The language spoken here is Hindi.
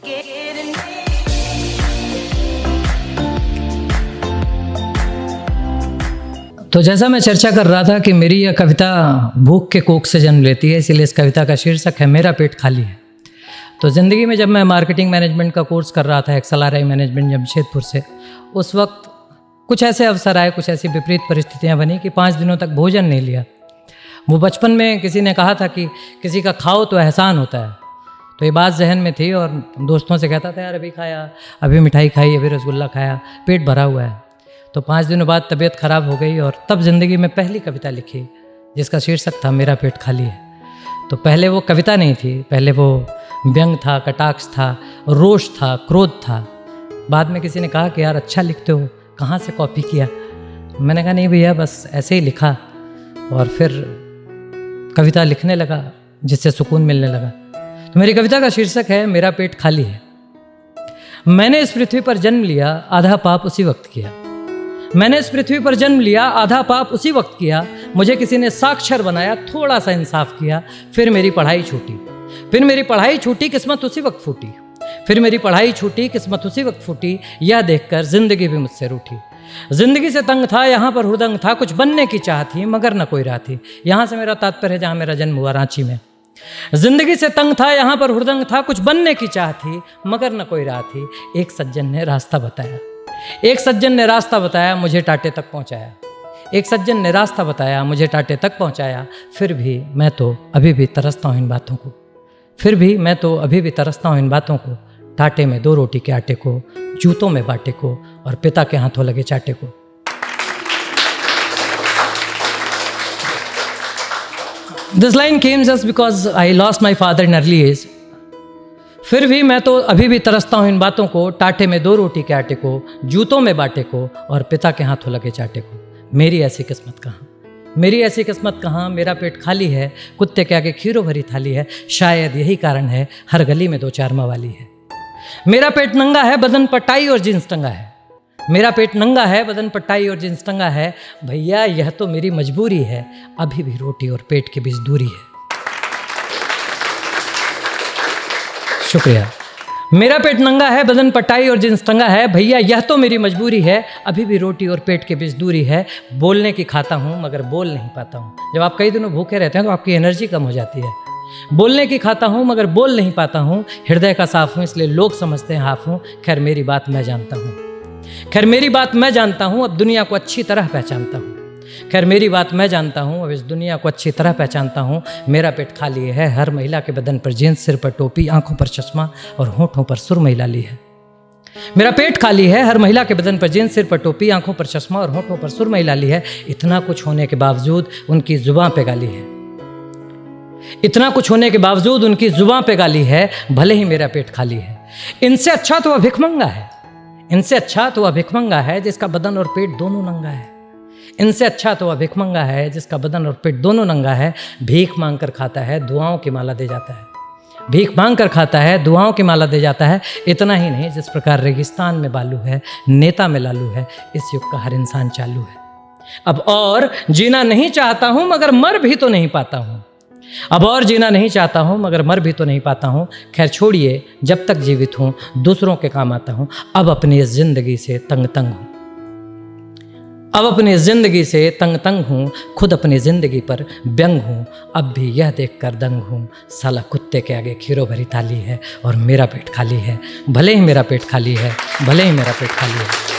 तो जैसा मैं चर्चा कर रहा था कि मेरी यह कविता भूख के कोख से जन्म लेती है, इसलिए इस कविता का शीर्षक है मेरा पेट खाली है। तो ज़िंदगी में जब मैं मार्केटिंग मैनेजमेंट का कोर्स कर रहा था XLRI मैनेजमेंट जमशेदपुर से, उस वक्त कुछ ऐसे अवसर आए, कुछ ऐसी विपरीत परिस्थितियां बनी कि 5 दिनों तक भोजन नहीं लिया। वो बचपन में किसी ने कहा था कि किसी का खाओ तो एहसान होता है, तो ये बात जहन में थी और दोस्तों से कहता था यार अभी खाया, अभी मिठाई खाई, अभी रसगुल्ला खाया, पेट भरा हुआ है। तो 5 दिनों बाद तबीयत ख़राब हो गई और तब ज़िंदगी में पहली कविता लिखी जिसका शीर्षक था मेरा पेट खाली है। तो पहले वो कविता नहीं थी, पहले वो व्यंग था, कटाक्ष था, रोष था, क्रोध था। बाद में किसी ने कहा कि यार अच्छा लिखते हो, कहाँ से कॉपी किया? मैंने कहा नहीं भैया, बस ऐसे ही लिखा और फिर कविता लिखने लगा जिससे सुकून मिलने लगा। तो मेरी कविता का शीर्षक है मेरा पेट खाली है। मैंने इस पृथ्वी पर जन्म लिया, आधा पाप उसी वक्त किया। मैंने इस पृथ्वी पर जन्म लिया, आधा पाप उसी वक्त किया। मुझे किसी ने साक्षर बनाया, थोड़ा सा इंसाफ किया। फिर मेरी पढ़ाई छूटी, फिर मेरी पढ़ाई छूटी, किस्मत उसी वक्त फूटी। फिर मेरी पढ़ाई छूटी, किस्मत उसी वक्त फूटी। यह देखकर जिंदगी भी मुझसे रूठी। जिंदगी से तंग था, यहाँ पर हुदंग था, कुछ बनने की चाह थी मगर न कोई राह थी। यहाँ से मेरा तात्पर्य है जहाँ मेरा जन्म हुआ, रांची में। जिंदगी से तंग था, यहाँ पर हुदंग था, कुछ बनने की चाह थी मगर न कोई राह थी। एक सज्जन ने रास्ता बताया, एक सज्जन ने रास्ता बताया, मुझे टाटे तक पहुंचाया। एक सज्जन ने रास्ता बताया, मुझे टाटे तक पहुंचाया। फिर भी मैं तो अभी भी तरसता हूँ इन बातों को, फिर भी मैं तो अभी भी तरसता हूँ इन बातों को। टाटे में 2 रोटी के आटे को, जूतों में बाटे को और पिता के हाथों लगे चाटे को। This line came just because I lost my father in early age. फिर भी मैं तो अभी भी तरसता हूँ इन बातों को, टाटे में 2 रोटी के आटे को, जूतों में बाटे को और पिता के हाथों लगे चाटे को। मेरी ऐसी किस्मत कहाँ, मेरी ऐसी किस्मत कहाँ। मेरा पेट खाली है, कुत्ते के आगे खीरों भरी थाली है। शायद यही कारण है हर गली में 2-4 मवाली है। मेरा पेट नंगा है, बदन पर टाई और जींस टंगा है। मेरा पेट नंगा है, बदन पर टाई और जींस टंगा है। भैया यह तो मेरी मजबूरी है, अभी भी रोटी और पेट के बीच दूरी है। शुक्रिया। मेरा पेट नंगा है, बदन पर टाई और जींस टंगा है। भैया यह तो मेरी मजबूरी है, अभी भी रोटी और पेट के बीच दूरी है। बोलने की खाता हूँ मगर बोल नहीं पाता हूँ। जब आप कई दिनों भूखे रहते हैं तो आपकी एनर्जी कम हो जाती है। बोलने की खाता हूँ मगर बोल नहीं पाता हूँ। हृदय का साफ हूँ इसलिए लोग समझते हैं हाफ हूँ। खैर मेरी बात मैं जानता हूँ, खैर मेरी बात मैं जानता हूँ, अब दुनिया को अच्छी तरह पहचानता हूँ। खैर मेरी बात मैं जानता हूँ, अब इस दुनिया को अच्छी तरह पहचानता हूँ। मेरा पेट खाली है, हर महिला के बदन पर जींस, सिर पर टोपी, आंखों पर चश्मा और होठों पर सुरमई लाली है। मेरा पेट खाली है, हर महिला के बदन पर जींस, सिर पर टोपी, आंखों पर चश्मा और होठों पर सुरमई लाली है। इतना कुछ होने के बावजूद उनकी जुबां पे गाली है, इतना कुछ होने के बावजूद उनकी जुबां पे गाली है। भले ही मेरा पेट खाली है, इनसे अच्छा तो वह भिखमंगा है, इनसे अच्छा तो वह भिखमंगा है जिसका बदन और पेट दोनों नंगा है। इनसे अच्छा तो वह भिखमंगा है जिसका बदन और पेट दोनों नंगा है। भीख मांग कर खाता है, दुआओं की माला दे जाता है। भीख मांग कर खाता है, दुआओं की माला दे जाता है। इतना ही नहीं, जिस प्रकार रेगिस्तान में बालू है, नेता में लालू है, इस युग का हर इंसान चालू है। अब और जीना नहीं चाहता हूँ मगर मर भी तो नहीं पाता हूँ। अब और जीना नहीं चाहता हूँ मगर मर भी तो नहीं पाता हूँ। खैर छोड़िए, जब तक जीवित हूँ दूसरों के काम आता हूँ। अब अपनी इस जिंदगी से तंग तंग हूँ, अब अपनी जिंदगी से तंग तंग हूँ। खुद अपनी जिंदगी पर व्यंग हूँ, अब भी यह देखकर दंग हूँ। साला कुत्ते के आगे खीरों भरी थाली है और मेरा पेट खाली है। भले ही मेरा पेट खाली है, भले ही मेरा पेट खाली है।